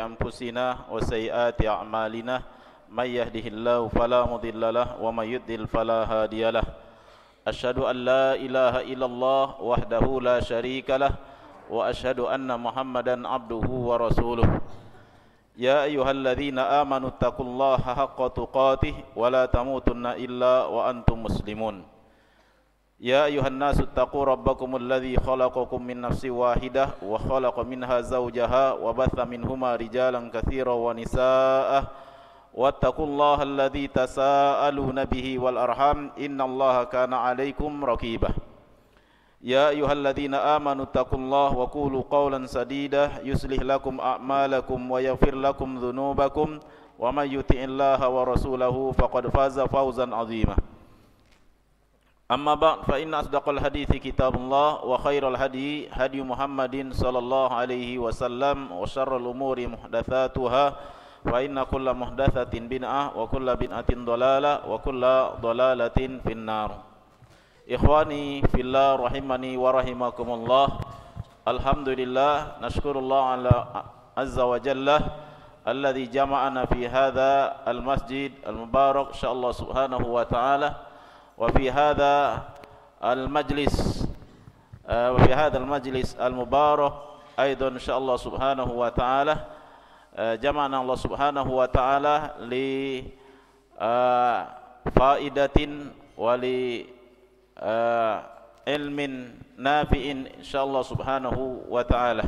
أنفسنا وسيئات أعمالنا من يهده الله فلا مضل له ومن يضلل فلا هادي له أشهد أن لا إله إلا الله وحده لا شريك له وأشهد أن محمدا عبده ورسوله يا أيها الذين آمنوا اتقوا الله حق تقاته ولا تموتن إلا وأنتم مسلمون يا أيها الناس اتقوا ربكم الذي خلقكم من نفس واحدة وخلق منها زوجها وبث منهما رجالا كثيرا ونساء واتقوا الله الذي تساءلون به والأرحام إن الله كان عليكم رقيبا يا أيها الذين آمنوا اتقوا الله وقولوا قولا سديدا يصلح لكم أعمالكم ويغفر لكم ذنوبكم ومن يطع الله ورسوله فقد فاز فوزا عظيما أما بعد فإن أصدق الحديث كتاب الله وخير الهدي هدي محمد صلى الله عليه وسلم وشر الأمور محدثاتها فإن كل محدثة بدعة وكل بدعة ضلالة وكل ضلالة في النار إخواني في الله رحمني ورحمكم الله الحمد لله نشكر الله على عز وجل الذي جمعنا في هذا المسجد المبارك إن شاء الله سبحانه وتعالى وفي هذا المجلس المبارك أيضا إن شاء الله سبحانه وتعالى جمعنا الله سبحانه وتعالى لفائدة علم نافع إن شاء الله سبحانه وتعالى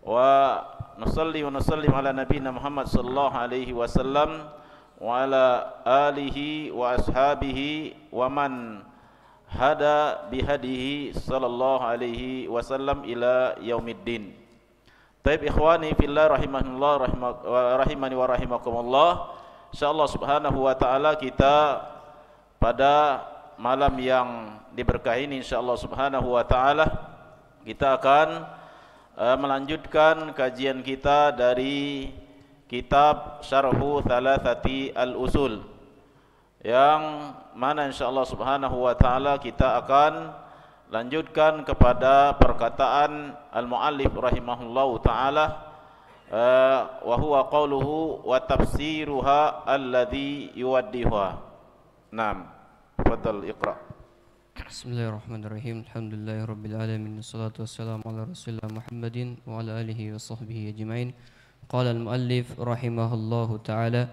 ونصلي ونسلم على نبينا محمد صلى الله عليه وسلم وعلى آله وأصحابه ومن هدى بهديه صلى الله عليه وسلم إلى يوم الدين. Taib ikhwani fillah rahimani wa rahimakumullah. Insyaallah subhanahu wa ta'ala kita pada malam yang diberkahi ini insyaallah subhanahu wa ta'ala kita akan melanjutkan kajian kita dari kitab Syarhu Thalathati Al-Usul yang mana insyaallah subhanahu wa ta'ala kita akan lanjutkan kepada perkataan al-muallif rahimahullahu ta'ala wa huwa qawluhu wa tafsiruha alladhi yuwaddihuha. Naam, tafadhal iqra. Bismillahirrahmanirrahim. Alhamdulillahirabbil alamin wassalatu wassalamu ala rasulillah Muhammadin wa ala alihi wa sahbihi ajma'in. Qala al-muallif rahimahullahu ta'ala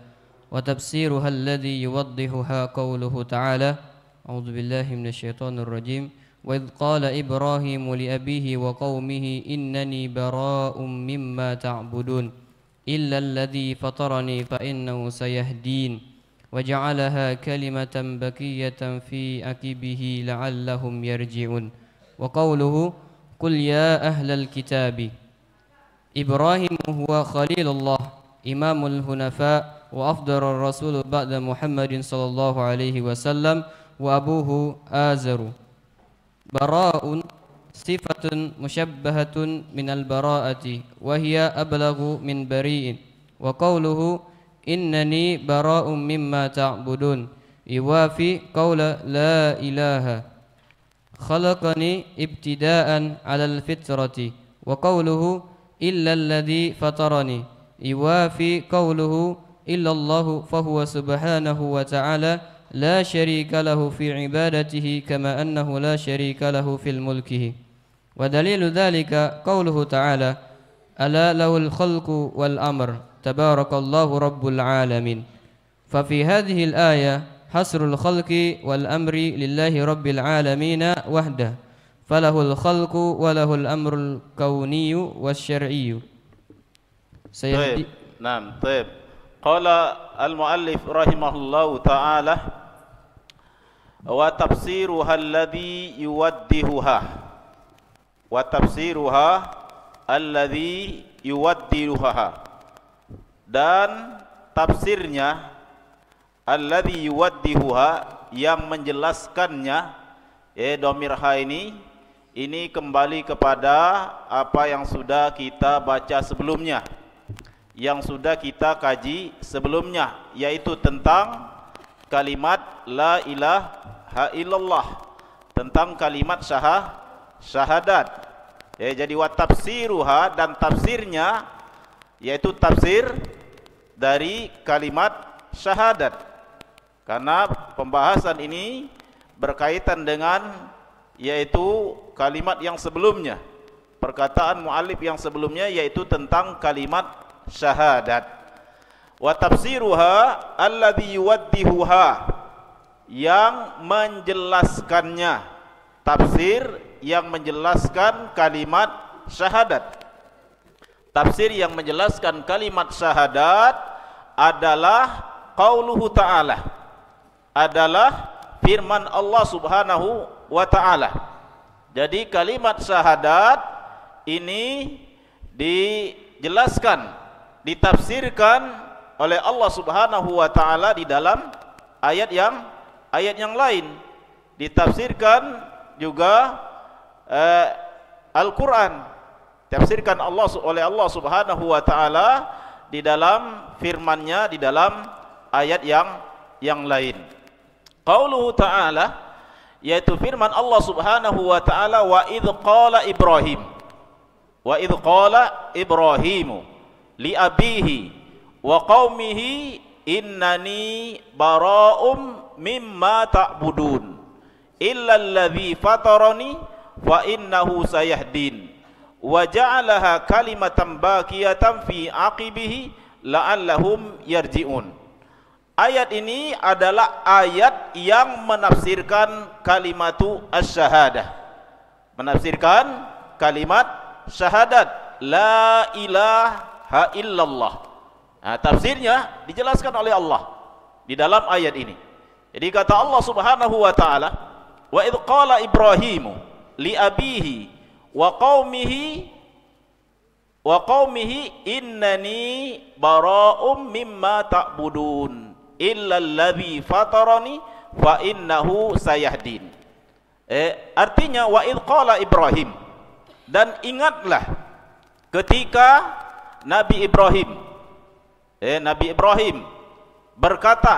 wa tafsiruha alladhi yuwaddihuha qawluhu ta'ala a'udzu billahi minasyaitonir rajim wa idh qala Ibrahimu li abihi wa qaumihi innani bara'um mimma ta'budun illa alladhi fatarani fa innahu sayahdin wa ja'alaha kalimatan baqiyatan fi aqibihi la'allahum yarji'un wa qawluhu qul ya ahlal kitabi Ibrahim huwa khalilullah imamul hunafa wa afdarur rasul ba'da Muhammadin sallallahu alaihi wasallam wa abuhu Azaru bara'un sifatun mushabbahatun minal bara'ati wa hiya ablaghu min bari'in wa qawluhu innani bara'un mimma ta'budun iwafi qawla la ilaha khalaqani ibtida'an 'alal fitrati wa qawluhu illa alladhi fatarani iwafi qawluhu illa Allahu fahuwa subhanahu wa ta'ala la syarika lahu fi ibadatihi kama annahu la syarika lahu fil mulkihi wa dalilu dhalika qawluhu ta'ala ala lahul khalqu wal amr tabarakallahu rabbul alamin fa fi hadhihi al-aya hasrul khalqi wal amri lillahi rabbil alamin wahdah falahul khalqu wa lahul amrul kauniyyu wasyar'iyyu. Naam, taib. Qala al-muallif rahimahullahu ta'ala wa tafsiruha alladhi yuwaddihuha wa tafsiruha alladhi yuwaddihuha dan tafsirnya alladhi yuwaddihuha yang menjelaskannya dhamir ha ini kembali kepada apa yang sudah kita baca sebelumnya, yang sudah kita kaji sebelumnya, yaitu tentang kalimat la ilaha illallah, tentang kalimat syahadat. Jadi wa tafsiruha, dan tafsirnya yaitu tafsir dari kalimat syahadat. Karena pembahasan ini berkaitan dengan yaitu kalimat yang sebelumnya, perkataan muallif yang sebelumnya, yaitu tentang kalimat syahadat. Wa tafsiruha alladhi yuwaddihuha, yang menjelaskannya, tafsir yang menjelaskan kalimat syahadat. Tafsir yang menjelaskan kalimat syahadat adalah qauluhu ta'ala, adalah firman Allah Subhanahu wa ta'ala. Jadi kalimat syahadat ini dijelaskan, ditafsirkan oleh Allah Subhanahu wa ta'ala di dalam ayat yang lain. Ditafsirkan juga Al-Quran, tafsirkan oleh Allah Subhanahu wa ta'ala di dalam firman-Nya di dalam ayat yang lain. Qauluhu ta'ala, yaitu firman Allah Subhanahu wa ta'ala, wa idh qala Ibrahim, wa idh qala Ibrahimu li abihi wa qaumihi innani bara'um mimma ta'budun illa alladhi fatarani wa innahu sayahdin wa ja'alaha kalimatan baqiyatan fi aqibihi la'allahum yarji'un. Ayat ini adalah ayat yang menafsirkan kalimatu asy-syahadah, menafsirkan kalimat syahadat la ilaha illallah. Nah, tafsirnya dijelaskan oleh Allah di dalam ayat ini. Jadi kata Allah Subhanahu wa ta'ala, wa idh qala Ibrahimu li abihi wa qaumihi innani bara'um mimma ta'budun illa alladhi fatarani fa innahu sayahdin. Artinya wa idh qala Ibrahim, dan ingatlah ketika Nabi Ibrahim berkata,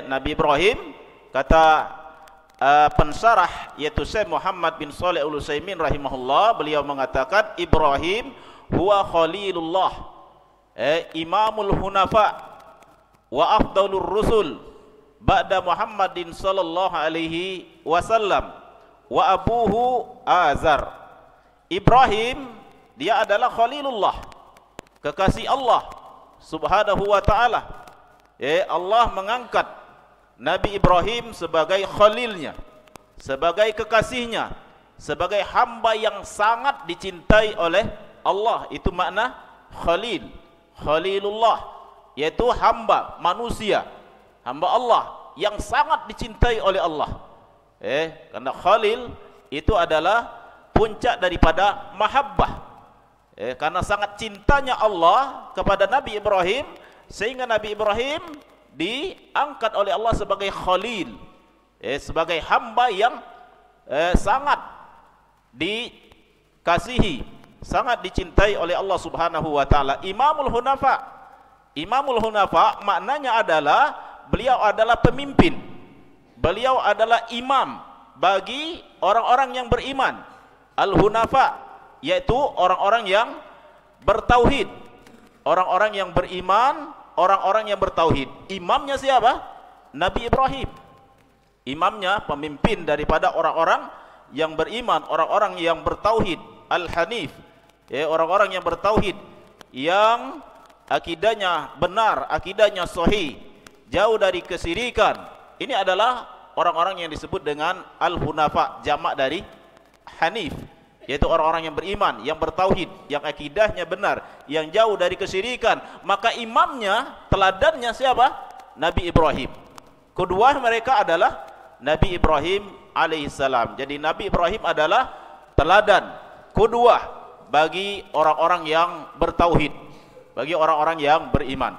Nabi Ibrahim kata pensyarah yaitu Syekh Muhammad bin Shalih Al-Utsaimin rahimahullah, beliau mengatakan Ibrahim huwa khalilullah, imamul hunafa wa afdalur rusul ba'da Muhammadin sallallahu alaihi wasallam wa abuhu Azar. Ibrahim dia adalah khalilullah, kekasih Allah Subhanahu wa ta'ala. Allah mengangkat Nabi Ibrahim sebagai khalilnya, sebagai kekasihnya, sebagai hamba yang sangat dicintai oleh Allah. Itu makna khalil, khalilullah, yaitu hamba manusia, hamba Allah yang sangat dicintai oleh Allah. Karena khalil itu adalah puncak daripada mahabbah. Karena sangat cintanya Allah kepada Nabi Ibrahim, sehingga Nabi Ibrahim diangkat oleh Allah sebagai khalil, sebagai hamba yang sangat dikasihi, sangat dicintai oleh Allah Subhanahu wa ta'ala. Imamul hunafa, imamul hunafa maknanya adalah beliau adalah pemimpin, beliau adalah imam bagi orang-orang yang beriman. Al-hunafa yaitu orang-orang yang bertauhid, orang-orang yang beriman, orang-orang yang bertauhid. Imamnya siapa? Nabi Ibrahim. Imamnya, pemimpin daripada orang-orang yang beriman, orang-orang yang bertauhid. Al-Hanif, orang-orang yang bertauhid, yang akidahnya benar, akidahnya sahih, jauh dari kesyirikan. Ini adalah orang-orang yang disebut dengan Al-Hunafa, jamak dari Hanif, yaitu orang-orang yang beriman, yang bertauhid, yang akidahnya benar, yang jauh dari kesyirikan. Maka imamnya, teladannya siapa? Nabi Ibrahim. Kedua mereka adalah Nabi Ibrahim alaihissalam. Jadi Nabi Ibrahim adalah teladan kedua bagi orang-orang yang bertauhid, bagi orang-orang yang beriman.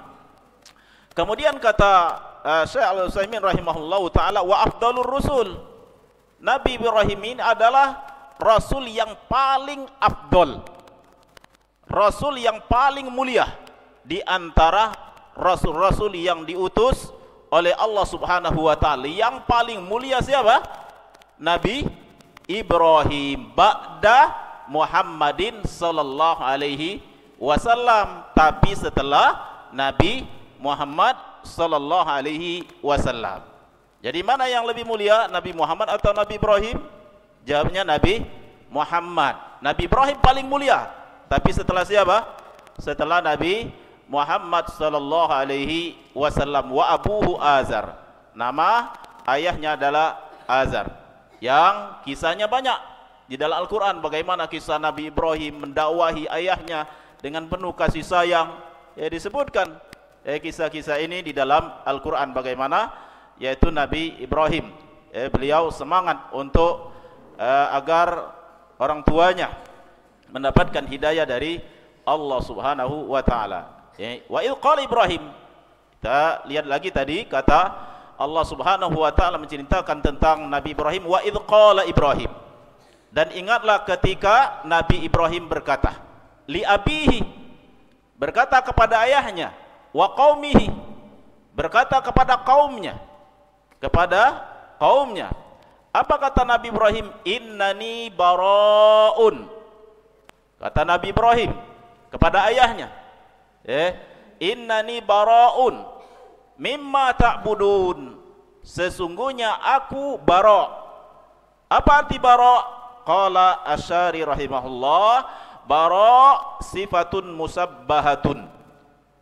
Kemudian kata Syekh Al-Utsaimin rahimahullahu ta'ala, wa afdalur rusul, Nabi Ibrahim ini adalah Rasul yang paling afdol, Rasul yang paling mulia di antara Rasul-Rasul yang diutus oleh Allah Subhanahu wa ta'ala. Yang paling mulia siapa? Nabi Ibrahim, ba'da Muhammadin sallallahu alaihi wasallam, tapi setelah Nabi Muhammad sallallahu alaihi wasallam. Jadi mana yang lebih mulia, Nabi Muhammad atau Nabi Ibrahim? Jawabnya Nabi Muhammad. Nabi Ibrahim paling mulia, tapi setelah siapa? Setelah Nabi Muhammad sallallahu alaihi wasallam. Wa abuhu Azar. Nama ayahnya adalah Azar. Yang kisahnya banyak di dalam Al-Quran. Bagaimana kisah Nabi Ibrahim mendakwahi ayahnya dengan penuh kasih sayang. Disebutkan kisah-kisah ini di dalam Al-Quran. Bagaimana yaitu Nabi Ibrahim, beliau semangat untuk agar orang tuanya mendapatkan hidayah dari Allah Subhanahu wa taala. Wa idh qala Ibrahim. Kita lihat lagi tadi kata Allah Subhanahu wa taala menceritakan tentang Nabi Ibrahim. Wa idh qala Ibrahim. Dan ingatlah ketika Nabi Ibrahim berkata, li abihi, berkata kepada ayahnya, wa qaumihi, berkata kepada kaumnya, Apa kata Nabi Ibrahim? Innani bara'un. Kata Nabi Ibrahim kepada ayahnya, innani bara'un mimma ta'budun. Sesungguhnya aku bara'. Apa arti bara'? Qala Asy'ari rahimahullah, bara' sifatun musabbahatun.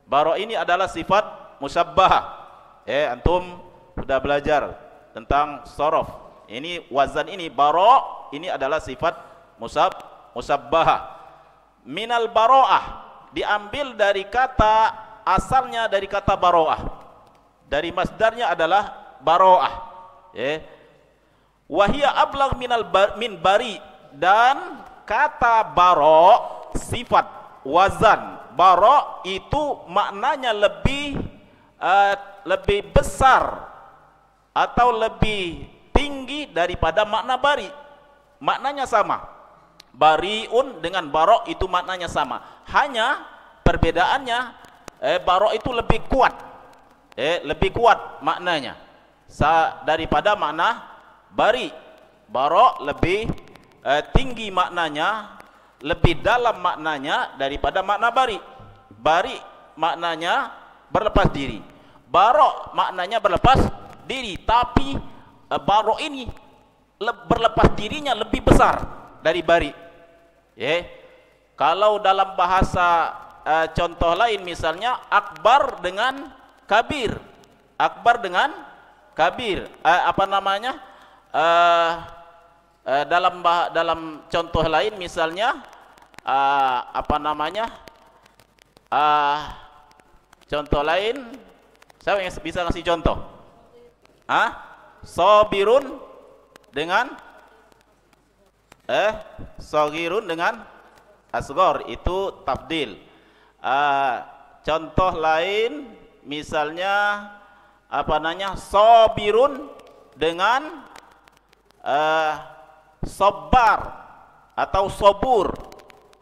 Bara' ini adalah sifat musabbahah. Antum sudah belajar tentang sorof. Ini wazan ini bara' ini adalah sifat musabbahah. Minal baro'ah, diambil dari kata asalnya dari kata baro'ah. Dari masdarnya adalah baro'ah. Wahia ablagh min bari, dan kata baro' sifat wazan baro' itu maknanya lebih besar atau lebih tinggi daripada makna bari. Maknanya sama. Bariun dengan baro' itu maknanya sama. Hanya perbedaannya baro' itu lebih kuat. Lebih kuat maknanya daripada makna bari. Baro' lebih tinggi maknanya, lebih dalam maknanya daripada makna bari. Bari maknanya berlepas diri, baro' maknanya berlepas diri. Tapi baro' ini berlepas dirinya lebih besar dari bari. Kalau dalam bahasa contoh lain misalnya akbar dengan kabir. Akbar dengan kabir, dalam contoh lain misalnya contoh lain, siapa yang bisa ngasih contoh? Sabirun dengan sagirun dengan asghar, itu tafdil. Contoh lain misalnya sabirun dengan sabar atau sobur.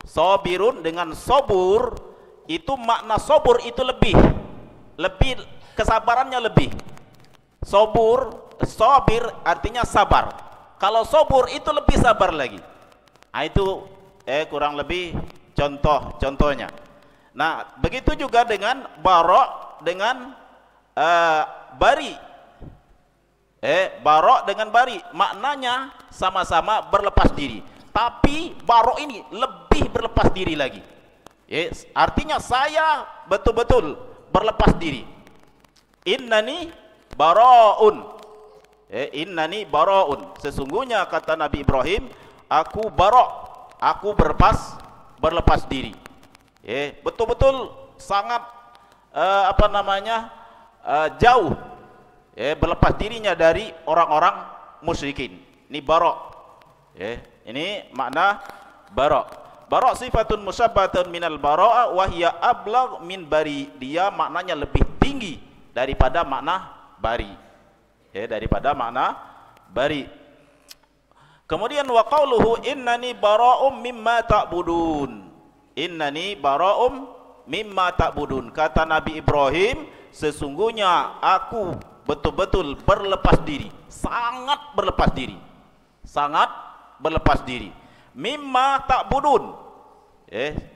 Sabirun dengan sobur, itu makna sobur itu lebih kesabarannya lebih. Sabir artinya sabar. Kalau sobur itu lebih sabar lagi. Itu kurang lebih contohnya. Nah, begitu juga dengan baro' dengan bari. Baro' dengan bari maknanya sama-sama berlepas diri, tapi baro' ini lebih berlepas diri lagi. Artinya saya betul-betul berlepas diri. Innani bara'un. Innani bara'un. Sesungguhnya kata Nabi Ibrahim, aku bara', aku berlepas diri. Betul-betul sangat jauh berlepas dirinya dari orang-orang musyrikin. Ini bara'. Ini makna bara'. Bara' sifatun musabbatun minal bara'a wa hiya ablagh min bari. Dia maknanya lebih tinggi daripada makna bari. Daripada makna bari. Kemudian wa qauluhu innani bara'um mimma ta'budun. Innani bara'um mimma ta'budun. Kata Nabi Ibrahim, sesungguhnya aku betul-betul berlepas diri, sangat berlepas diri, sangat berlepas diri. mimma ta'budun.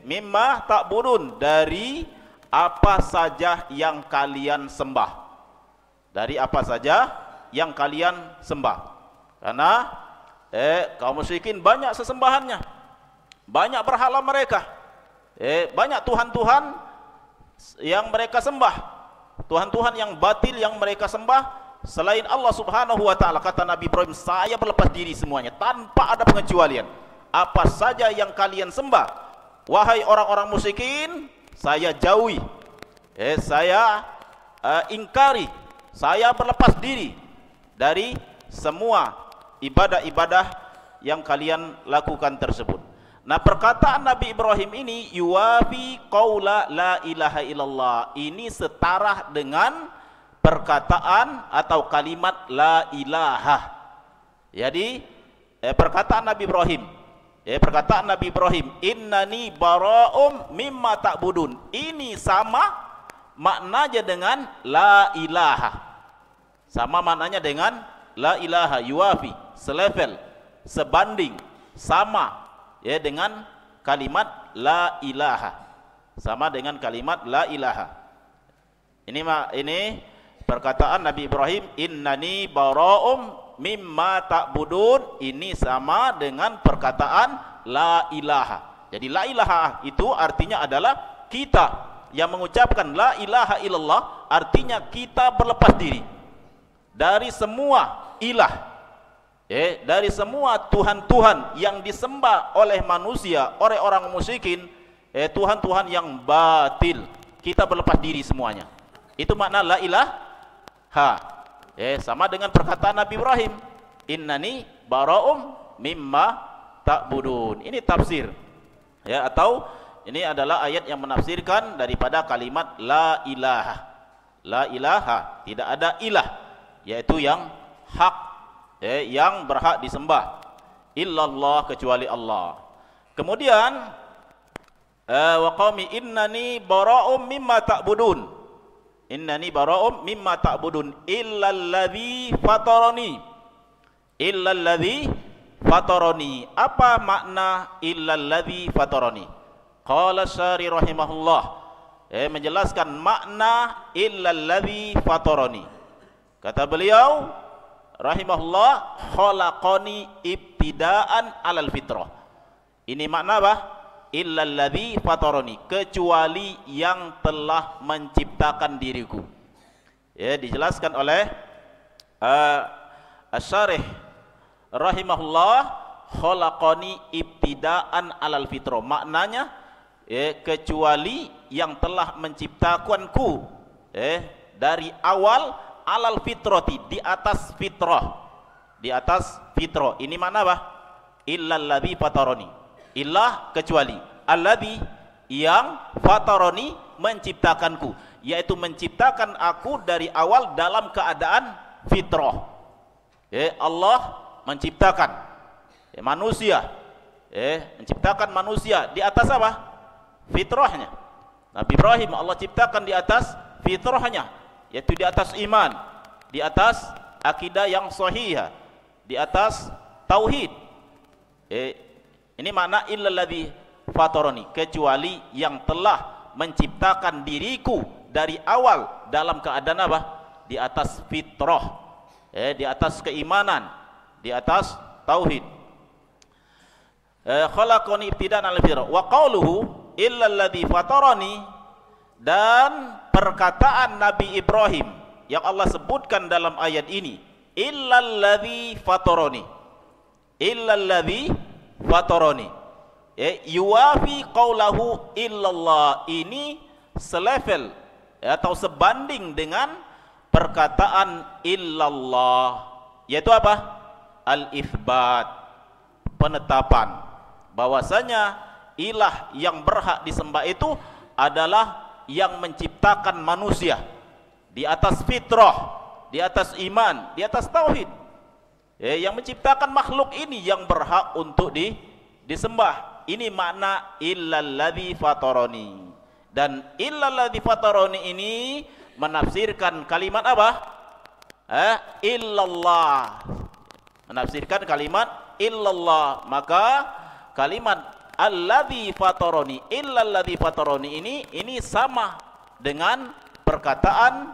Mimma ta'budun, dari apa saja yang kalian sembah. Dari apa saja yang kalian sembah. Karena kaum musyrikin banyak sesembahannya. Banyak berhala mereka. Banyak tuhan-tuhan yang mereka sembah. Tuhan-tuhan yang batil yang mereka sembah selain Allah Subhanahu wa taala. Kata Nabi Ibrahim, saya berlepas diri semuanya tanpa ada pengecualian. Apa saja yang kalian sembah, wahai orang-orang musyrikin, saya jauhi. Saya ingkari. Saya berlepas diri dari semua ibadah-ibadah yang kalian lakukan tersebut. Nah, perkataan Nabi Ibrahim ini yuwafi qaula la ilaha illallah. Ini setara dengan perkataan atau kalimat la ilaha. Jadi perkataan Nabi Ibrahim, perkataan Nabi Ibrahim, innani bara'um mimma ta'budun. Ini sama maknanya dengan la ilaha. Sama maknanya dengan la ilaha, yuwafi, selevel, sebanding, sama dengan kalimat la ilaha. Sama dengan kalimat la ilaha. Ini perkataan Nabi Ibrahim, innani bara'um mimma ta'budun, ini sama dengan perkataan la ilaha. Jadi la ilaha itu artinya adalah kita yang mengucapkan la ilaha illallah, artinya kita berlepas diri dari semua ilah, dari semua tuhan-tuhan yang disembah oleh manusia, oleh orang musyrikin, tuhan-tuhan yang batil. Kita berlepas diri semuanya. Itu makna la ilaha. Sama dengan perkataan Nabi Ibrahim, innani bara'um mimma ta'budun. Ini tafsir, atau ini adalah ayat yang menafsirkan daripada kalimat la ilaha. La ilaha, tidak ada ilah, yaitu yang hak, yang berhak disembah, illallah, kecuali Allah. Kemudian wa qaumi innani bara'um mimma ta'budun. Innani bara'um mimma ta'budun illalladzi fatarani. Illalladzi fatarani. Apa makna illalladzi fatarani? Qala Syari rahimahullah, menjelaskan makna illalladzi fatarani. Kata beliau rahimahullah, khalaqani ibtidaan alal fitrah. Ini makna apa? Illalladzi fatarani, kecuali yang telah menciptakan diriku. Dijelaskan oleh Asy-Syarih rahimahullah, khalaqani ibtidaan alal fitrah. Maknanya kecuali yang telah menciptakanku dari awal alal fitrati, di atas fitrah. Di atas fitrah. Ini makna apa? Illalladzi fatarani. Illah, kecuali, alladzi, yang, fatarani, menciptakanku, yaitu menciptakan aku dari awal dalam keadaan fitrah. Allah menciptakan manusia, menciptakan manusia di atas apa? Fitrahnya. Nabi Ibrahim Allah ciptakan di atas fitrahnya, yaitu di atas iman, di atas akidah yang sahihah, di atas tauhid. Ini makna illalladzi fatarani, kecuali yang telah menciptakan diriku dari awal dalam keadaan apa? Di atas fitrah, di atas keimanan, di atas tauhid. Khalaqani ibtidaan al fitrah. Wa qauluhu illalladzi fatarani, dan perkataan Nabi Ibrahim yang Allah sebutkan dalam ayat ini, illalladzi fatarani. Illalladzi fatarani, yuwafi qaulahu illallah. Ini selevel atau sebanding dengan perkataan illallah, yaitu apa? Al-itsbat, penetapan bahwasanya ilah yang berhak disembah itu adalah yang menciptakan manusia di atas fitrah, di atas iman, di atas tauhid. Yang menciptakan makhluk ini yang berhak untuk disembah. Ini makna illalladzi fatarani. Dan illalladzi fatarani ini menafsirkan kalimat apa? Illallah. Menafsirkan kalimat illallah. Maka kalimat alladzi fatarani illalladzi fatarani ini sama dengan perkataan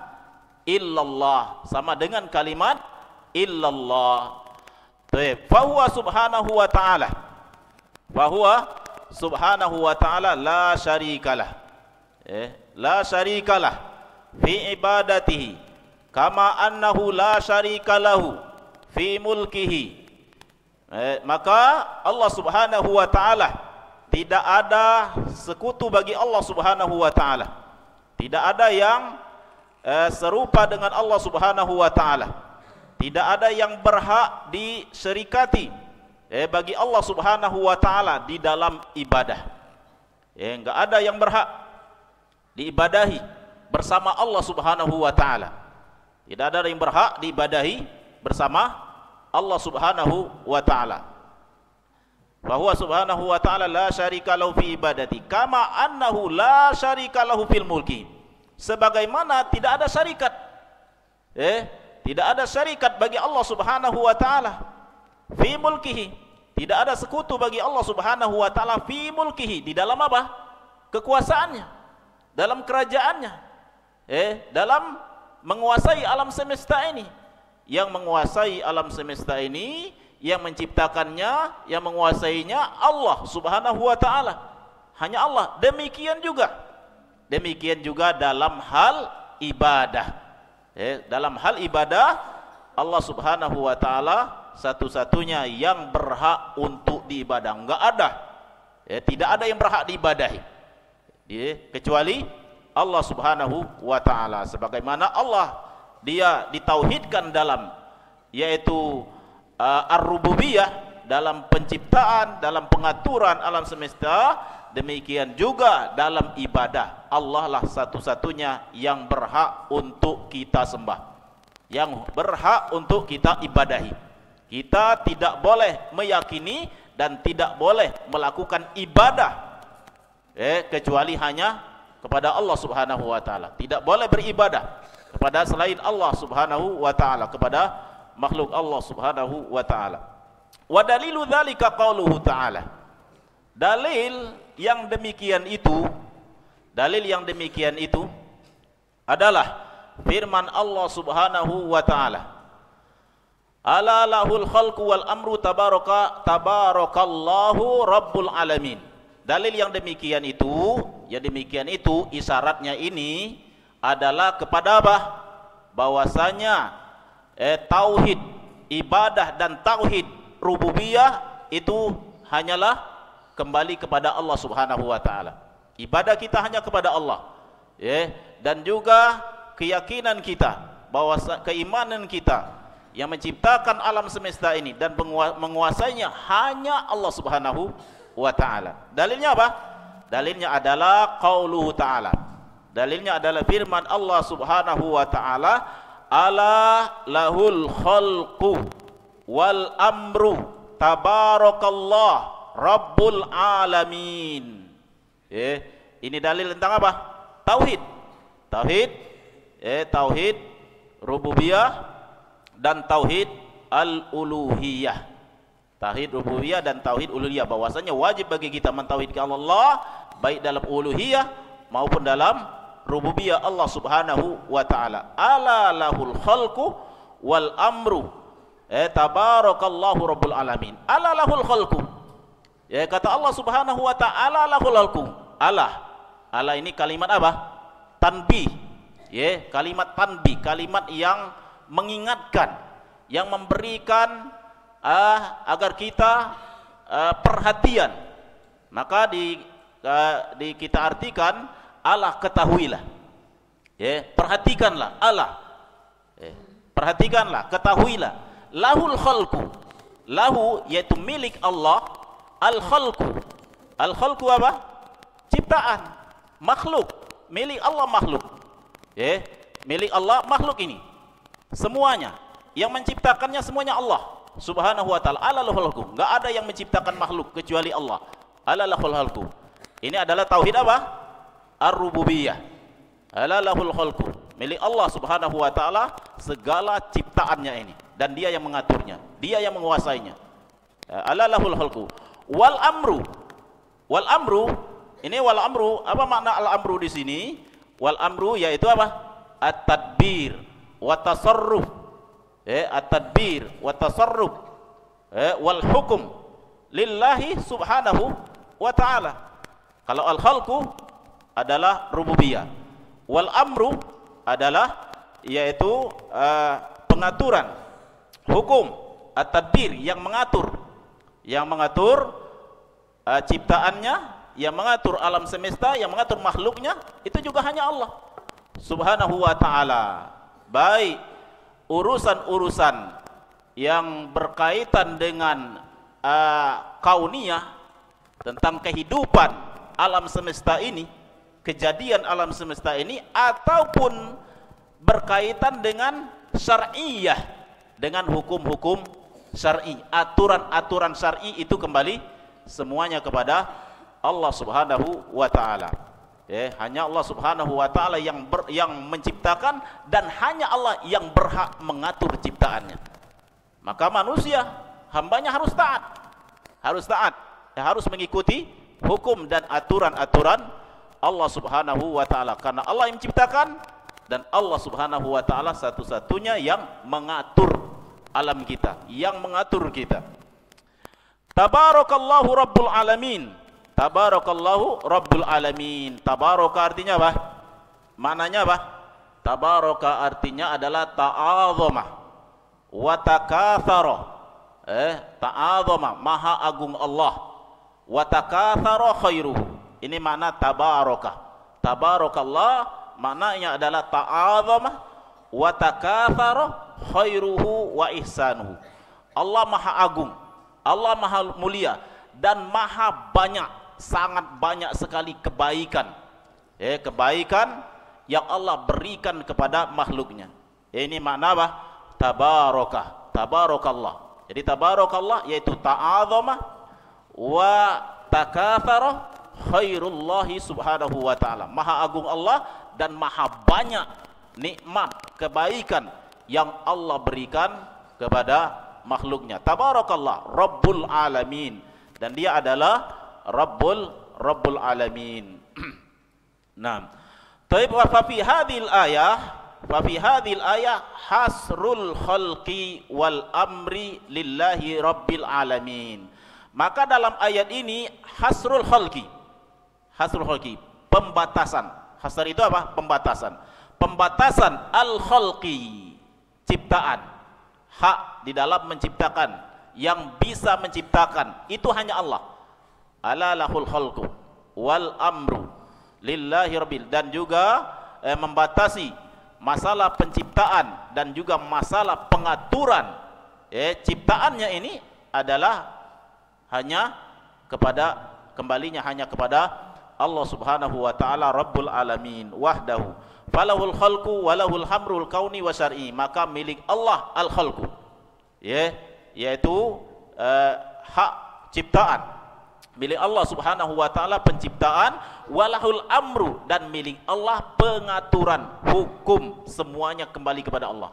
illallah, sama dengan kalimat illallah. Fahuwa subhanahu wa ta'ala, fahuwa subhanahu wa ta'ala la syarikalah, la syarikalah fi ibadatihi kama annahu la syarikalahu fi mulkihi. Maka Allah subhanahu wa ta'ala, tidak ada sekutu bagi Allah subhanahu wa ta'ala, tidak ada yang serupa dengan Allah subhanahu wa ta'ala, tidak ada yang berhak disyirikati bagi Allah subhanahu wa ta'ala di dalam ibadah. Enggak ada yang berhak diibadahi bersama Allah subhanahu wa ta'ala, tidak ada yang berhak diibadahi bersama Allah subhanahu wa ta'ala. Bahwa subhanahu wa ta'ala la syarika lahu fi ibadati kama annahu la syarika lahu fil mulki, sebagaimana tidak ada syarikat, tidak ada syarikat bagi Allah subhanahu wa ta'ala fi mulkihi, tidak ada sekutu bagi Allah subhanahu wa ta'ala fi mulkihi, di dalam apa? Kekuasaannya, dalam kerajaannya, dalam menguasai alam semesta ini. Yang menguasai alam semesta ini, yang menciptakannya, yang menguasainya Allah subhanahu wa ta'ala, hanya Allah. Demikian juga dalam hal ibadah. Dalam hal ibadah, Allah subhanahu wa ta'ala satu-satunya yang berhak untuk diibadah. Enggak ada, tidak ada yang berhak diibadahi kecuali Allah subhanahu wa ta'ala. Sebagaimana Allah, dia ditauhidkan dalam, yaitu ar-rububiyah, dalam penciptaan, dalam pengaturan alam semesta, demikian juga dalam ibadah. Allah lah satu-satunya yang berhak untuk kita sembah, yang berhak untuk kita ibadahi. Kita tidak boleh meyakini dan tidak boleh melakukan ibadah kecuali hanya kepada Allah subhanahu wa ta'ala. Tidak boleh beribadah kepada selain Allah subhanahu wa ta'ala, kepada makhluk Allah subhanahu wa ta'ala. Wa dalilu dzalika qauluhu ta'ala, dalil yang demikian itu adalah firman Allah subhanahu wa ta'ala, ala lahul khalqu wal amru tabarakallahu rabbul alamin. Dalil yang demikian itu isyaratnya ini adalah kepada apa? Bahwasanya tauhid ibadah dan tauhid rububiyah itu hanyalah kembali kepada Allah subhanahu wa ta'ala. Ibadah kita hanya kepada Allah, dan juga keyakinan kita, bahwa keimanan kita yang menciptakan alam semesta ini dan menguasainya hanya Allah subhanahu wa ta'ala. Dalilnya apa? Dalilnya adalah qauluhu ta'ala, dalilnya adalah firman Allah subhanahu wa ta'ala, ala lahul khalqu wal amru tabarakallah rabbul alamin. Ini dalil tentang apa? Tauhid rububiyah dan tauhid al-uluhiyah. Tauhid rububiyah dan tauhid uluhiyah, bahwasanya wajib bagi kita mentauhidkan Allah baik dalam uluhiyah maupun dalam rububiyah Allah subhanahu wa ta'ala. Ala lahul khalqu wal amru tabarakallahu rabbul alamin. Ala lahul khalqu, kata Allah subhanahu wa ta'ala, lahul khalqu. Allah ini kalimat apa? Tanbih, kalimat tanbih, kalimat yang mengingatkan, yang memberikan agar kita perhatian. Maka kita artikan Allah, ketahuilah, perhatikanlah Allah, perhatikanlah, ketahuilah. Lahul khalqu, lahu yaitu milik Allah, al khalqu apa? Ciptaan, makhluk, milik Allah makhluk, milik Allah makhluk ini semuanya, yang menciptakannya semuanya Allah subhanahu wa ta'ala. Ala lahul khalqu, enggak ada yang menciptakan makhluk kecuali Allah. Ala lahul khalqu, ini adalah tauhid apa? Ar-rububiyah. Ala lahul khalqu, milik Allah subhanahu wa ta'ala segala ciptaannya ini, dan dia yang mengaturnya, dia yang menguasainya. Ala lahul khalqu Wal amru. Wal amru, ini wal amru, apa makna al amru di sini? Wal amru yaitu apa? At-tadbir wa tasarruf. At-tadbir wa tasarruf. Wal hukum lillahi subhanahu wa ta'ala. Kalau al-khalqu adalah rububiyah. Wal amru adalah yaitu pengaturan, hukum, at-tadbir yang mengatur ciptaannya, yang mengatur alam semesta, yang mengatur makhluknya, itu juga hanya Allah subhanahu wa ta'ala. Baik urusan-urusan yang berkaitan dengan kauniyah, tentang kehidupan alam semesta ini, kejadian alam semesta ini, ataupun berkaitan dengan syar'iyah, dengan hukum-hukum syar'i, aturan-aturan syar'i, itu kembali semuanya kepada Allah subhanahu wa ta'ala. Hanya Allah subhanahu wa ta'ala yang menciptakan, dan hanya Allah yang berhak mengatur ciptaannya. Maka manusia, hambanya harus taat, harus mengikuti hukum dan aturan-aturan Allah subhanahu wa ta'ala, karena Allah yang menciptakan, dan Allah subhanahu wa ta'ala satu-satunya yang mengatur alam kita, yang mengatur kita. Tabarakallahu rabbul alamin. Tabarakallahu rabbul alamin. Tabaraka artinya apa? Maknanya apa? Tabaraka artinya adalah ta'azama wa takathara. Ta'azama, maha agung Allah. Wa takathara khairuhu. Ini makna tabaraka. Tabarakallah maknanya adalah ta'azama wa takathara khairuhu wa ihsanuhu. Allah maha agung, Allah maha mulia, dan maha banyak, sangat banyak sekali kebaikan. Kebaikan yang Allah berikan kepada makhluknya. Ini makna apa? Tabarakah, tabarakallah. Jadi tabarakallah yaitu ta'azama wa takathara khairullahi subhanahu wa ta'ala. Maha agung Allah dan maha banyak nikmat, kebaikan yang Allah berikan kepada makhluknya. Tabarakallah rabbul alamin, dan dia adalah rabbul alamin. Nah, taib wa fi hadhil ayah hasrul khalqi wal amri lillahi rabbil alamin. Maka dalam ayat ini hasrul khalqi, pembatasan. Hasr itu apa? Pembatasan al-khalqi, ciptaan. Hak di dalam menciptakan, yang bisa menciptakan itu hanya Allah. Ala lahul khalqu wal amru lillahi rabbil, dan juga membatasi masalah penciptaan dan juga masalah pengaturan. Ciptaannya ini adalah hanya kepada, kembalinya hanya kepada Allah subhanahu wa ta'ala rabbul alamin wahdahu. Falahul khalqu walahul hamrul kauni wa syar'i. Maka milik Allah al-khalqu, yaitu hak ciptaan, milik Allah subhanahu wa ta'ala penciptaan. Walahul amru, dan milik Allah pengaturan, hukum, semuanya kembali kepada Allah.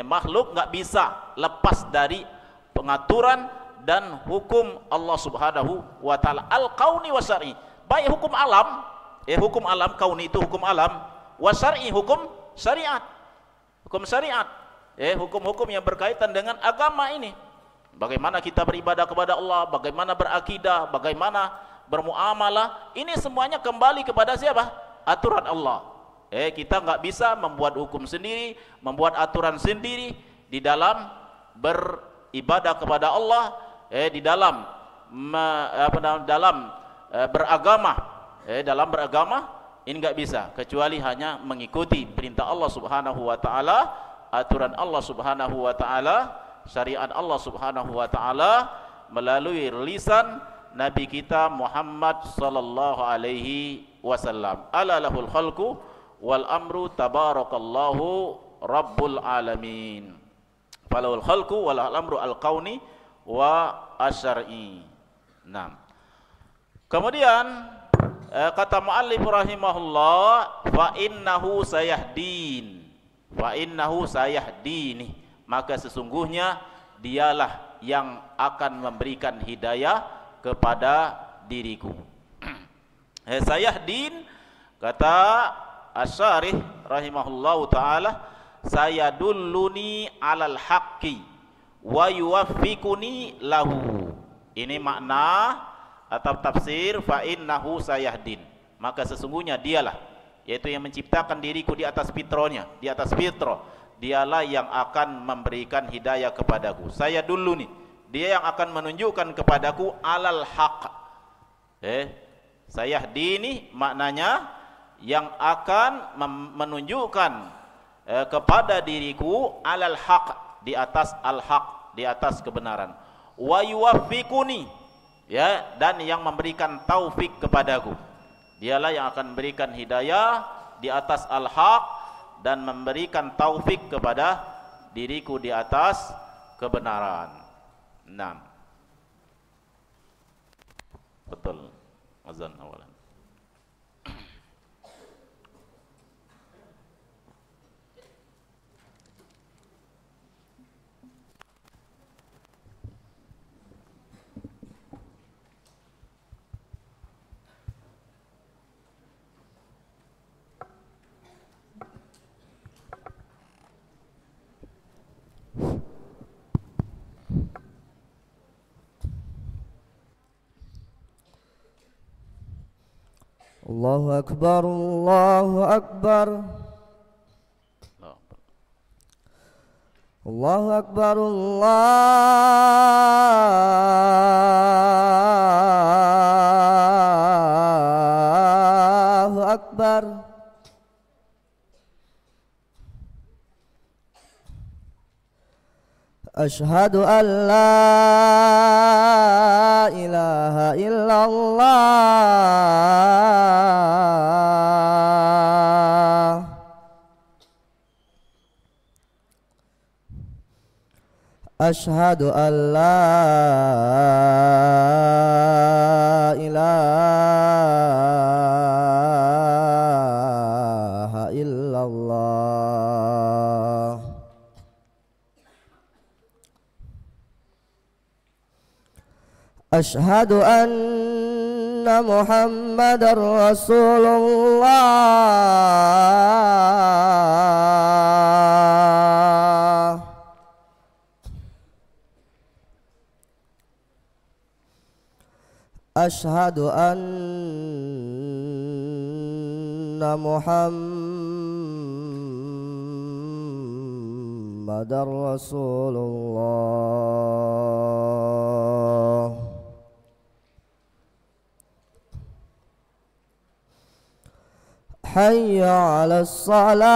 Makhluk enggak bisa lepas dari pengaturan dan hukum Allah subhanahu wa ta'ala al-kauni wa syar'i. Baik hukum alam, hukum alam, kauni itu hukum alam, wa syar'i, hukum syariat. Hukum syariat, hukum-hukum yang berkaitan dengan agama ini. Bagaimana kita beribadah kepada Allah, bagaimana berakidah, bagaimana bermuamalah, ini semuanya kembali kepada siapa? Aturan Allah. Kita enggak bisa membuat hukum sendiri, membuat aturan sendiri di dalam beribadah kepada Allah, di dalam beragama. Dalam beragama ini enggak bisa, kecuali hanya mengikuti perintah Allah subhanahu wa ta'ala, aturan Allah subhanahu wa ta'ala, syariat Allah subhanahu wa ta'ala, melalui lisan Nabi kita Muhammad sallallahu alaihi wasallam. Ala lahul khalqu wal amru tabarakallahu rabbul alamin. Falahul khalqu wal amru al-kauni wa asyar'i. Nah, kemudian kata muallif rahimahullah, fa innahu sayahdin, fa innahu sayahdini, maka sesungguhnya dialah yang akan memberikan hidayah kepada diriku. Sayahdin, kata Asy-Syarih rahimahullahu taala, saya dulluni alal haqqi wa yuwaffiquni lahu. Ini makna atau tafsir fa innahu sayahdin. Maka sesungguhnya dialah, yaitu yang menciptakan diriku di atas fitrahnya, di atas fitrah. Dialah yang akan memberikan hidayah kepadaku. Saya dulu nih, dia yang akan menunjukkan kepadaku alal haq. Sayahdini maknanya yang akan menunjukkan kepada diriku alal haq, di atas al haq, di atas kebenaran. Wa yuwaffiquni, ya, dan yang memberikan taufik kepadaku. Dialah yang akan memberikan hidayah di atas al haq dan memberikan taufik kepada diriku di atas kebenaran. 6. Betul. Azan awalan. Allahu Akbar, Allahu Akbar. Allahu Akbar, Allahu Akbar. Asyhadu an la ilaha illallah. Asyhadu an la ilaha illallah. Asyhadu anna Muhammadar Rasulullah. Asyhadu anna Muhammadar Rasulullah. Hayya 'alas salah.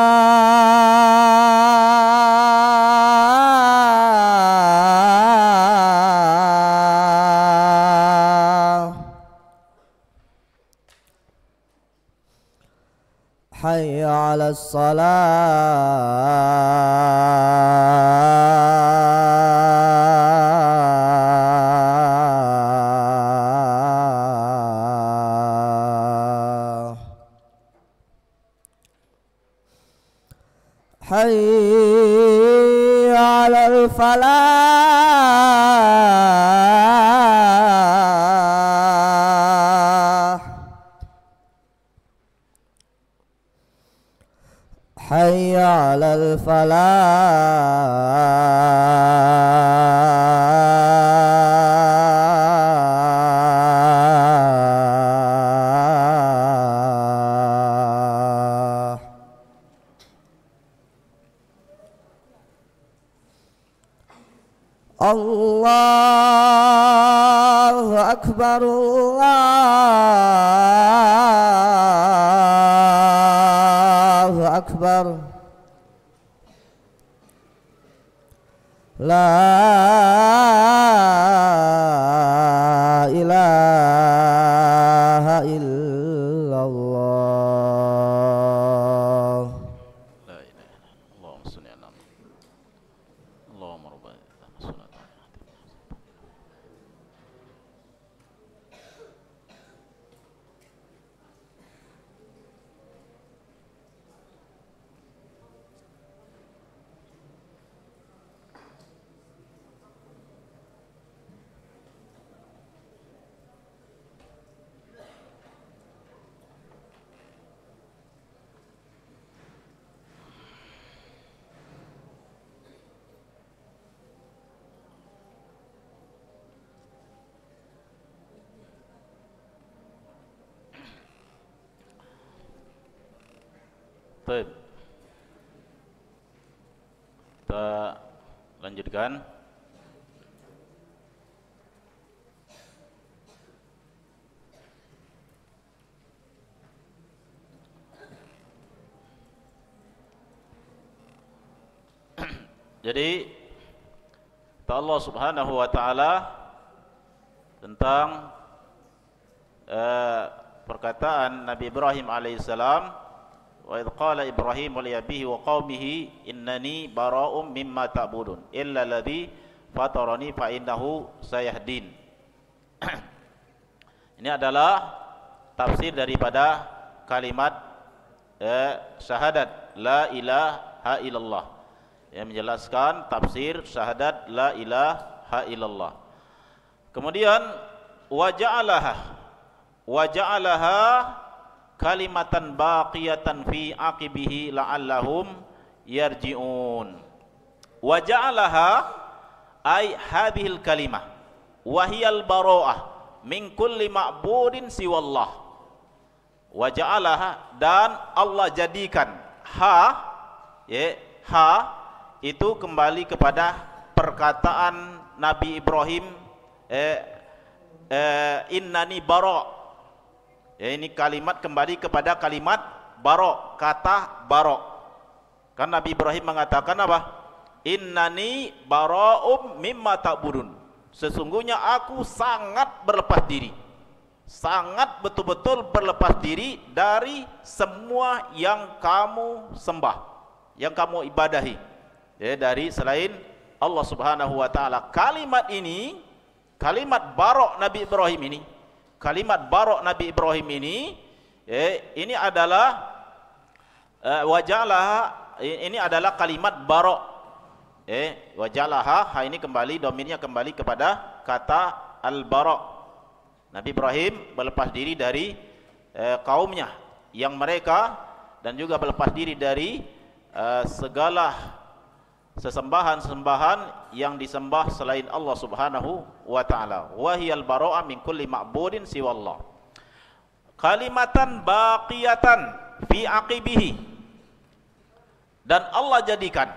Hayya 'alas salah. Hayya 'alal falah. Hayya 'alal falah. Allahu Akbar, Allahu Akbar. La ilaha illallah. La ilaha illallah. Allahumma shalli ala Muhammad. Allahumma rabbana sallallahu alaihi Baik. Kita lanjutkan. Jadi kata Allah Subhanahu wa taala tentang perkataan Nabi Ibrahim alaihissalam, wa idh qala Ibrahim li abihi wa qaumihi innani bara'um mimma ta'budun illa alladhi fatarani fa innahu sayahdin. Ini adalah tafsir daripada kalimat syahadat la ilaha illallah, yang menjelaskan tafsir syahadat la ilaha illallah. Kemudian waja'alaha kalimatan baqiyatan fi aqibihi la'allahum yarji'un. Waja'alaha ay hadhil kalimah wahiyal bara'ah min kulli ma'budin siwallah. Waja'alaha, dan Allah jadikan ha itu kembali kepada perkataan Nabi Ibrahim, innani bara. Ini kalimat kembali kepada kalimat bara, kata bara. Kan Nabi Ibrahim mengatakan apa? Innani bara'um mimma ta'budun. Sesungguhnya aku sangat berlepas diri, sangat betul-betul berlepas diri dari semua yang kamu sembah, yang kamu ibadahi, dari selain Allah Subhanahu wa taala. Kalimat ini, kalimat barok Nabi Ibrahim ini, kalimat barok Nabi Ibrahim ini adalah waja'alaha, ini adalah kalimat barok. Waja'alaha, ini kembali domirnya kembali kepada kata al-barok. Nabi Ibrahim berlepas diri dari kaumnya yang mereka, dan juga berlepas diri dari segala sesembahan-sesembahan yang disembah selain Allah Subhanahu wa taala. Wa hiyal bara'ah min kulli ma'budin siwallah. Kalimatan baqiyatan fi aqibihi, dan Allah jadikan,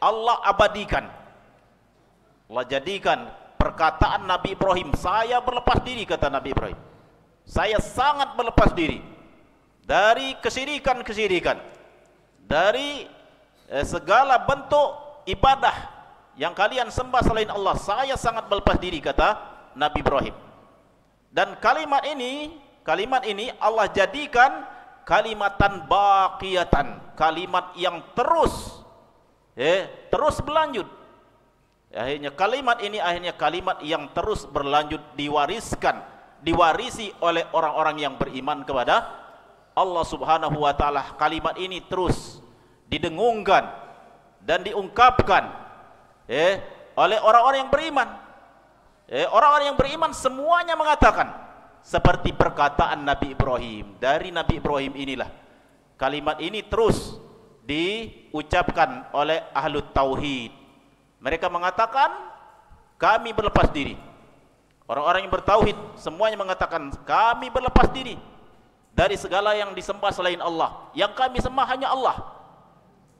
Allah abadikan, Allah jadikan perkataan Nabi Ibrahim. Saya berlepas diri, kata Nabi Ibrahim, saya sangat berlepas diri dari kesyirikan-kesyirikan, dari segala bentuk ibadah yang kalian sembah selain Allah. Saya sangat berlepas diri, kata Nabi Ibrahim. Dan kalimat ini Allah jadikan kalimatan baqiyatan, kalimat yang terus berlanjut. Akhirnya kalimat ini kalimat yang terus berlanjut, diwarisi oleh orang-orang yang beriman kepada Allah Subhanahu wa taala. Kalimat ini terus didengungkan dan diungkapkan oleh orang-orang yang beriman. Orang-orang yang beriman semuanya mengatakan seperti perkataan Nabi Ibrahim. Dari Nabi Ibrahim inilah kalimat ini terus diucapkan oleh ahlut tauhid. Mereka mengatakan kami berlepas diri. Orang-orang yang bertauhid semuanya mengatakan kami berlepas diri dari segala yang disembah selain Allah. Yang kami sembah hanya Allah.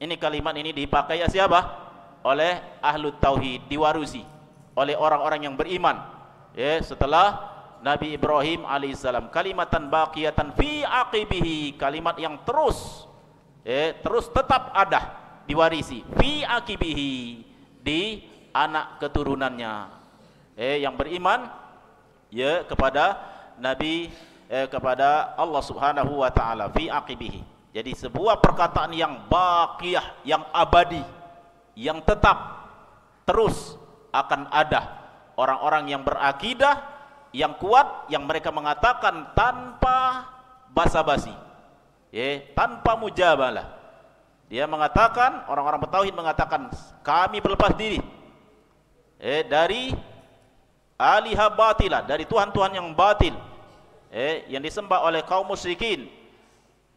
Ini kalimat ini dipakai siapa? Oleh ahlut tauhid, diwarisi oleh orang-orang yang beriman. Setelah Nabi Ibrahim alaihissalam, kalimatan baqiyatan fi aqibihi, kalimat yang terus tetap ada, diwarisi fi aqibihi, di anak keturunannya yang beriman kepada Nabi, kepada Allah Subhanahu wa taala, fi aqibihi. Jadi sebuah perkataan yang baqiyah, yang abadi, yang tetap terus akan ada orang-orang yang berakidah, yang kuat, yang mereka mengatakan tanpa basa-basi, tanpa mujabalah. Dia mengatakan, orang-orang bertauhid mengatakan kami berlepas diri dari alihah batilah, dari Tuhan-Tuhan yang batil, yang disembah oleh kaum musyrikin.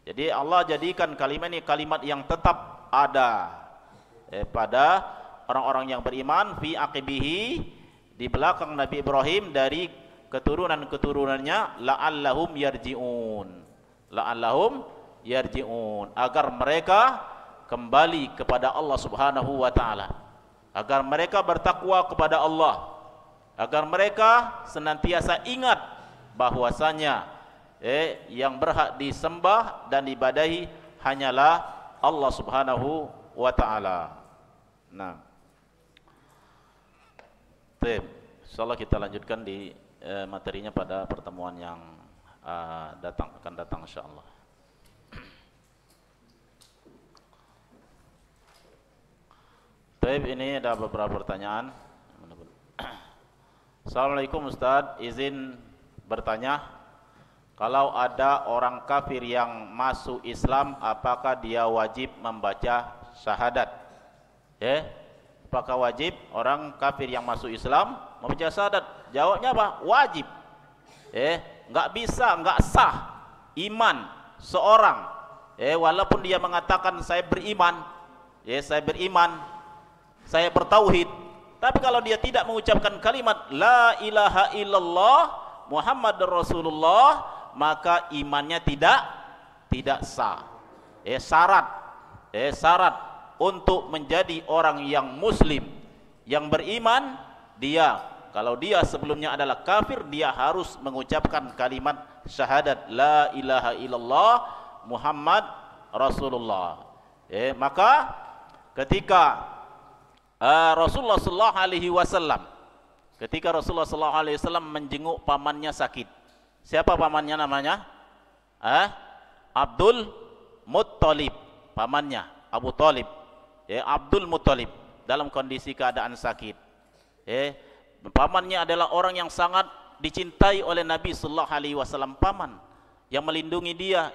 Jadi Allah jadikan kalimat ini kalimat yang tetap ada pada orang-orang yang beriman, fi aqibihi, di belakang Nabi Ibrahim, dari keturunan-keturunannya, la'allahum yarji'un, la'allahum yarji'un, agar mereka kembali kepada Allah Subhanahu wa taala, agar mereka bertakwa kepada Allah, agar mereka senantiasa ingat bahwasanya yang berhak disembah dan ibadahi hanyalah Allah Subhanahu wa taala. Nah, baik, insyaallah kita lanjutkan di materinya pada pertemuan yang akan datang insyaallah. Baik, ini ada beberapa pertanyaan. Assalamualaikum Ustaz, izin bertanya, kalau ada orang kafir yang masuk Islam, apakah dia wajib membaca syahadat? Apakah wajib orang kafir yang masuk Islam membaca syahadat? Jawabnya apa? Wajib. Enggak bisa, enggak sah iman seorang walaupun dia mengatakan saya beriman, saya beriman, saya bertauhid, tapi kalau dia tidak mengucapkan kalimat la ilaha illallah Muhammadur Rasulullah, maka imannya tidak sah. Syarat untuk menjadi orang yang muslim, yang beriman, dia kalau dia sebelumnya adalah kafir, dia harus mengucapkan kalimat syahadat la ilaha illallah Muhammad Rasulullah. Maka ketika Rasulullah sallallahu alaihi wasallam menjenguk pamannya sakit. Siapa pamannya namanya? Abdul Muttalib, pamannya Abu Talib. Abdul Muttalib dalam kondisi keadaan sakit. Pamannya adalah orang yang sangat dicintai oleh Nabi sallallahu alaihi wasallam, paman yang melindungi dia,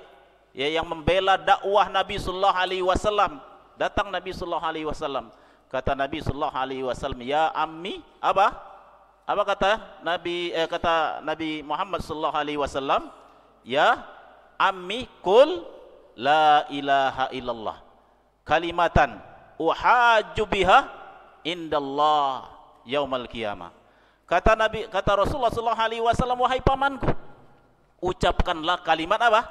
yang membela dakwah Nabi sallallahu alaihi wasallam. Datang Nabi sallallahu alaihi wasallam, kata Nabi sallallahu alaihi wasallam, ya ammi, apa kata Nabi Muhammad sallallahu alaihi wasallam? Ya ammi, qul la ilaha illallah kalimatan uhajju biha indallah yaumal qiyamah. Kata Rasulullah sallallahu alaihi wasallam, wahai pamanku, ucapkanlah kalimat apa?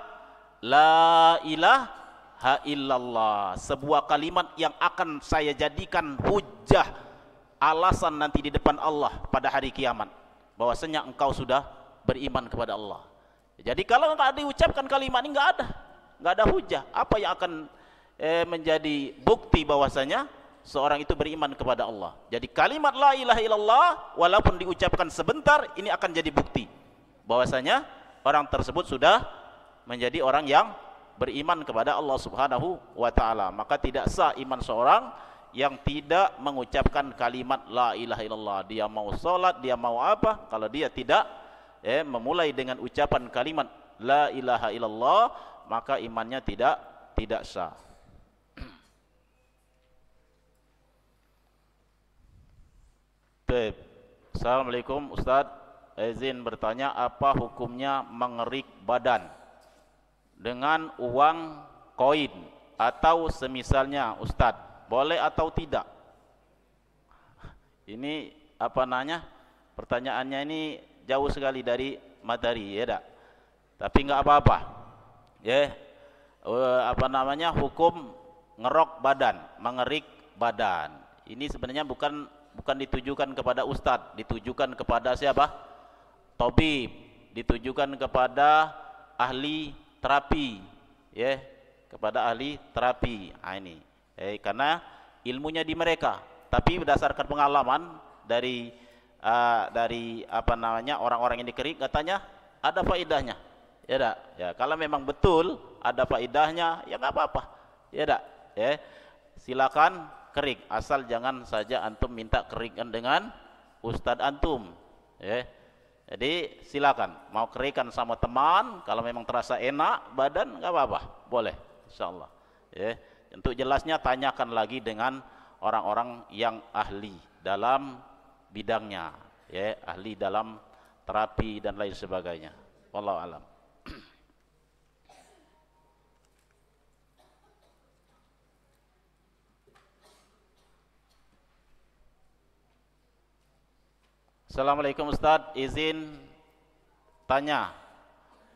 La ilaha illallah, sebuah kalimat yang akan saya jadikan hujjah, alasan nanti di depan Allah pada hari kiamat, bahwasanya engkau sudah beriman kepada Allah. Jadi kalau enggak diucapkan kalimat ini, enggak ada hujjah. Apa yang akan menjadi bukti bahwasanya seorang itu beriman kepada Allah? Jadi kalimat la ilaha illallah walaupun diucapkan sebentar, ini akan jadi bukti bahwasanya orang tersebut sudah menjadi orang yang beriman kepada Allah Subhanahu wa taala. Maka tidak sah iman seorang yang tidak mengucapkan kalimat la ilaha illallah. Dia mau salat, dia mau apa, kalau dia tidak memulai dengan ucapan kalimat la ilaha illallah, maka imannya tidak sah. Assalamualaikum Ustaz, izin bertanya, apa hukumnya mengerik badan dengan uang koin atau semisalnya Ustaz, boleh atau tidak? Ini pertanyaannya ini jauh sekali dari materi, ya tak? Tapi enggak apa-apa. Hukum ngerok badan, mengerik badan. Ini sebenarnya bukan ditujukan kepada ustadz, ditujukan kepada siapa? Tabib, ditujukan kepada ahli terapi, kepada ahli terapi. Ini karena ilmunya di mereka, tapi berdasarkan pengalaman dari orang-orang yang dikerik, katanya ada faedahnya, kalau memang betul ada faedahnya, ya nggak apa-apa, silakan kerik, asal jangan saja antum minta kerikan dengan ustadz antum, Jadi silakan, mau kerikan sama teman, kalau memang terasa enak badan, nggak apa-apa, boleh, insyaallah. Untuk jelasnya tanyakan lagi dengan orang-orang yang ahli dalam bidangnya, ahli dalam terapi dan lain sebagainya. Wallahu a'lam. Assalamualaikum Ustaz, izin tanya,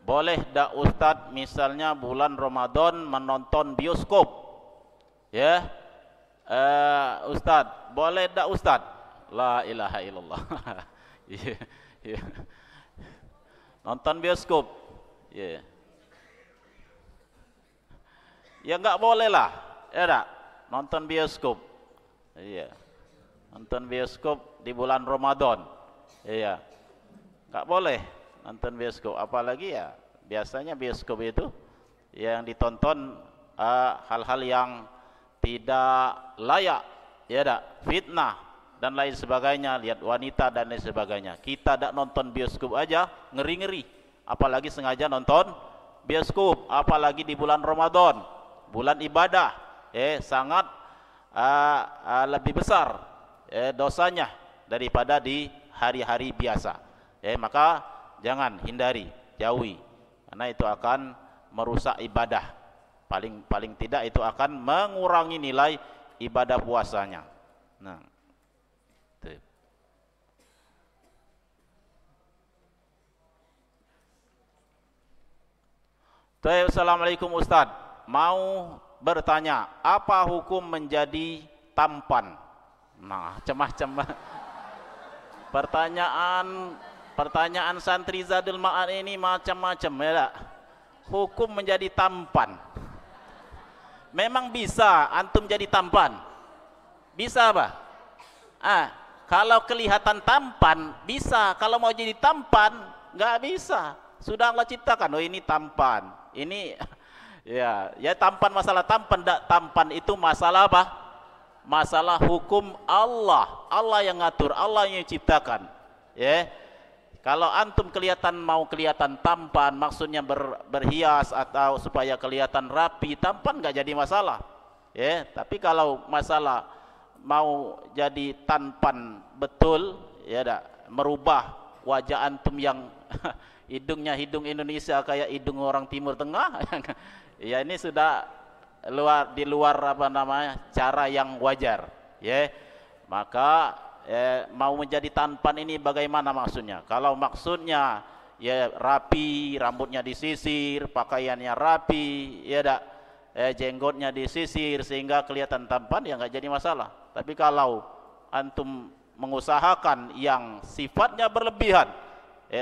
boleh dak Ustadz misalnya bulan Ramadan menonton bioskop? Ya, Ustadz, boleh dak Ustadz? La ilaha illallah. Iya, iya. Nonton bioskop, ya. Ya nggak boleh lah, ya dak? Nonton bioskop, iya. Nonton bioskop di bulan Ramadan, iya. Nggak boleh nonton bioskop, apalagi ya biasanya bioskop itu yang ditonton hal-hal yang tidak layak, ya dak? Fitnah dan lain sebagainya, lihat wanita dan lain sebagainya. Kita dak nonton bioskop aja ngeri-ngeri, apalagi sengaja nonton bioskop, apalagi di bulan Ramadan, bulan ibadah, sangat lebih besar dosanya daripada di hari-hari biasa. Maka jangan, hindari, jauhi, karena itu akan merusak ibadah. Paling tidak itu akan mengurangi nilai ibadah puasanya. Nah, itu. Assalamualaikum Ustadz, mau bertanya, apa hukum menjadi tampan? Nah, macam-macam pertanyaan santri Zadul Ma'ad ini macam-macam, ya. Hukum menjadi tampan. Memang bisa antum jadi tampan? Bisa apa? Kalau kelihatan tampan bisa, kalau mau jadi tampan nggak bisa. Sudah Allah ciptakan, oh ini tampan, ini ya tampan. Masalah tampan tidak tampan itu masalah apa? Masalah hukum Allah. Allah yang ngatur, Allah yang ciptakan. Ya, kalau antum mau kelihatan tampan, maksudnya berhias atau supaya kelihatan rapi, tampan nggak jadi masalah. Ya, tapi kalau masalah mau jadi tampan betul, ya merubah wajah antum yang hidungnya hidung Indonesia kayak hidung orang Timur Tengah, ya ini sudah di luar apa namanya cara yang wajar, ya. Maka mau menjadi tampan ini bagaimana maksudnya? Kalau maksudnya ya rapi, rambutnya disisir, pakaiannya rapi, ya jenggotnya disisir sehingga kelihatan tampan, ya nggak jadi masalah. Tapi kalau antum mengusahakan yang sifatnya berlebihan,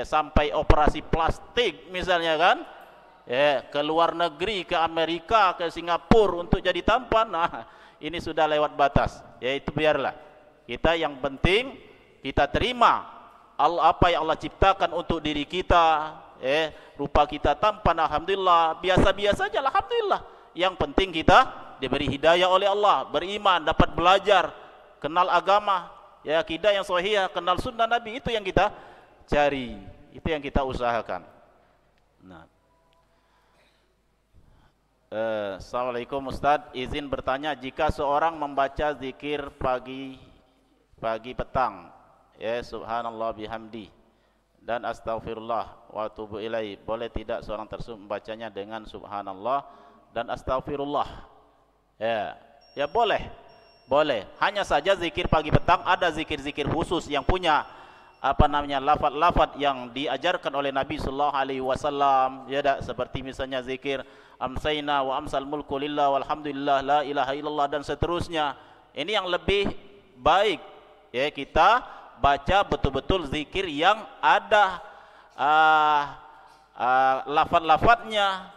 sampai operasi plastik misalnya kan, ke luar negeri, ke Amerika, ke Singapura untuk jadi tampan, nah ini sudah lewat batas. Itu biarlah. Kita yang penting kita terima apa yang Allah ciptakan untuk diri kita. Rupa kita tampan, alhamdulillah. Biasa-biasa aja, alhamdulillah. Yang penting kita diberi hidayah oleh Allah, beriman, dapat belajar, kenal agama, ya akidah yang sahih, kenal sunnah Nabi. Itu yang kita cari, itu yang kita usahakan. Nah, Assalamualaikum Ustadz, izin bertanya, jika seorang membaca zikir pagi petang, subhanallah bihamdi dan astaghfirullah wa atubu ilaih, boleh tidak seorang tersebut membacanya dengan subhanallah dan astaghfirullah? Ya boleh. Hanya saja zikir pagi petang ada zikir-zikir khusus yang punya lafaz-lafaz yang diajarkan oleh Nabi sallallahu alaihi wasallam, seperti misalnya zikir amsayna wa amsal mulku lillah walhamdulillah la ilaha illallah dan seterusnya. Ini yang lebih baik, kita baca betul-betul zikir yang ada lafaz-lafaznya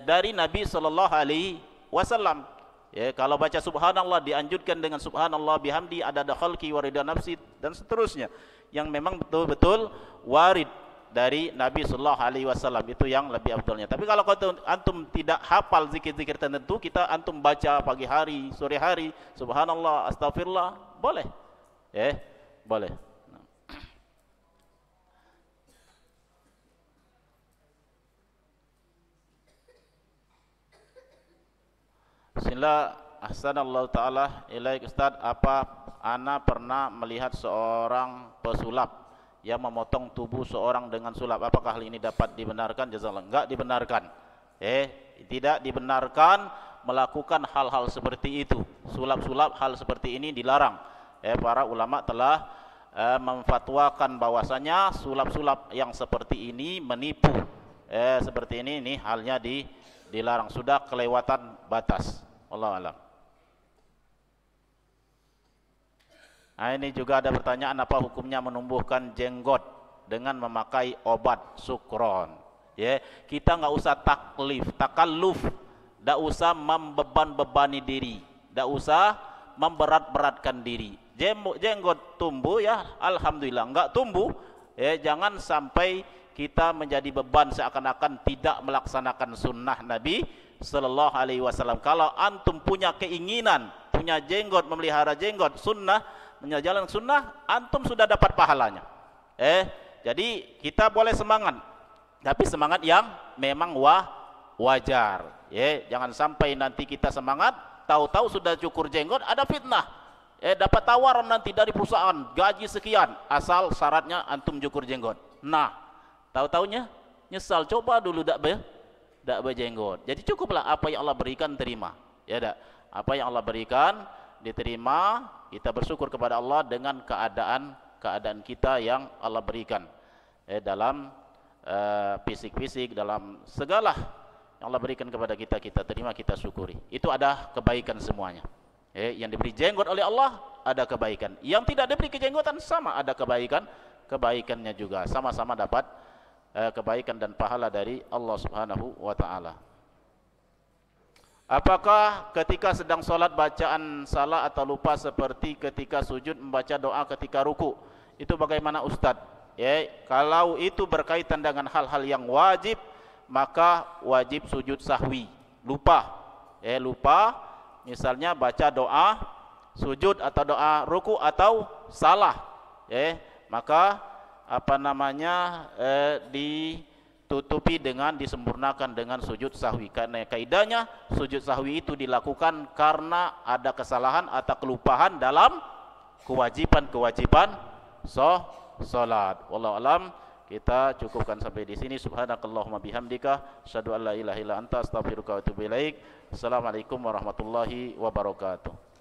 dari Nabi sallallahu alaihi wasallam. Kalau baca subhanallah dianjurkan dengan subhanallah bihamdi adada khalqi wa ridha nafsi dan seterusnya, yang memang betul-betul warid dari Nabi sallallahu alaihi wasallam, itu yang lebih afdalnya. Tapi kalau antum tidak hafal zikir-zikir tertentu, antum baca pagi hari, sore hari, subhanallah, astagfirullah, boleh. Boleh. Bismillah, ahsanallahu ta'ala ilaik Ustaz, ana pernah melihat seorang pesulap yang memotong tubuh seorang dengan sulap. Apakah hal ini dapat dibenarkan? Jazakallah. Enggak dibenarkan. Tidak dibenarkan melakukan hal-hal seperti itu. Sulap-sulap hal seperti ini dilarang. Para ulama telah memfatwakan bahwasanya sulap-sulap yang seperti ini menipu, seperti ini halnya dilarang, sudah kelewatan batas. Wallahu a'lam. Nah, ini juga ada pertanyaan, apa hukumnya menumbuhkan jenggot dengan memakai obat sukron? Ya, kita nggak usah takalluf, nggak usah membeban-bebani diri, nggak usah memberat-beratkan diri. Jenggot tumbuh ya, alhamdulillah. Nggak tumbuh, ya jangan sampai kita menjadi beban seakan-akan tidak melaksanakan sunnah Nabi Sallallahu Alaihi Wasallam. Kalau antum punya keinginan, punya jenggot, memelihara jenggot, sunnah, menjalankan sunnah, antum sudah dapat pahalanya. Jadi kita boleh semangat, tapi semangat yang memang wajar. Jangan sampai nanti kita semangat, tahu-tahu sudah cukur jenggot, ada fitnah. Dapat tawaran nanti dari perusahaan, gaji sekian, asal syaratnya antum cukur jenggot. Nah, tahu-taunya nyesal, coba dulu dak berjenggot. Jadi cukuplah apa yang Allah berikan, terima. Ya dak, apa yang Allah berikan diterima, kita bersyukur kepada Allah dengan keadaan kita yang Allah berikan. Dalam fisik, dalam segala yang Allah berikan kepada kita, kita terima, kita syukuri. Itu ada kebaikan semuanya. Yang diberi jenggot oleh Allah ada kebaikan, yang tidak diberi kejenggotan sama ada kebaikannya juga, sama-sama dapat kebaikan dan pahala dari Allah Subhanahu wa taala. Apakah ketika sedang sholat bacaan salah atau lupa seperti ketika sujud membaca doa ketika ruku? Itu bagaimana Ustaz? Kalau itu berkaitan dengan hal-hal yang wajib, maka wajib sujud sahwi. Lupa, misalnya baca doa sujud atau doa ruku atau salah, maka ditutupi dengan disempurnakan dengan sujud sahwi. Karena kaidahnya sujud sahwi itu dilakukan karena ada kesalahan atau kelupaan dalam kewajiban salat. Wallahu alam. Kita cukupkan sampai di sini. Subhanakallahumma bihamdika, asyhadu an la ilaha illa anta, astaghfiruka wa atubu ilaik. Assalamualaikum warahmatullahi wabarakatuh.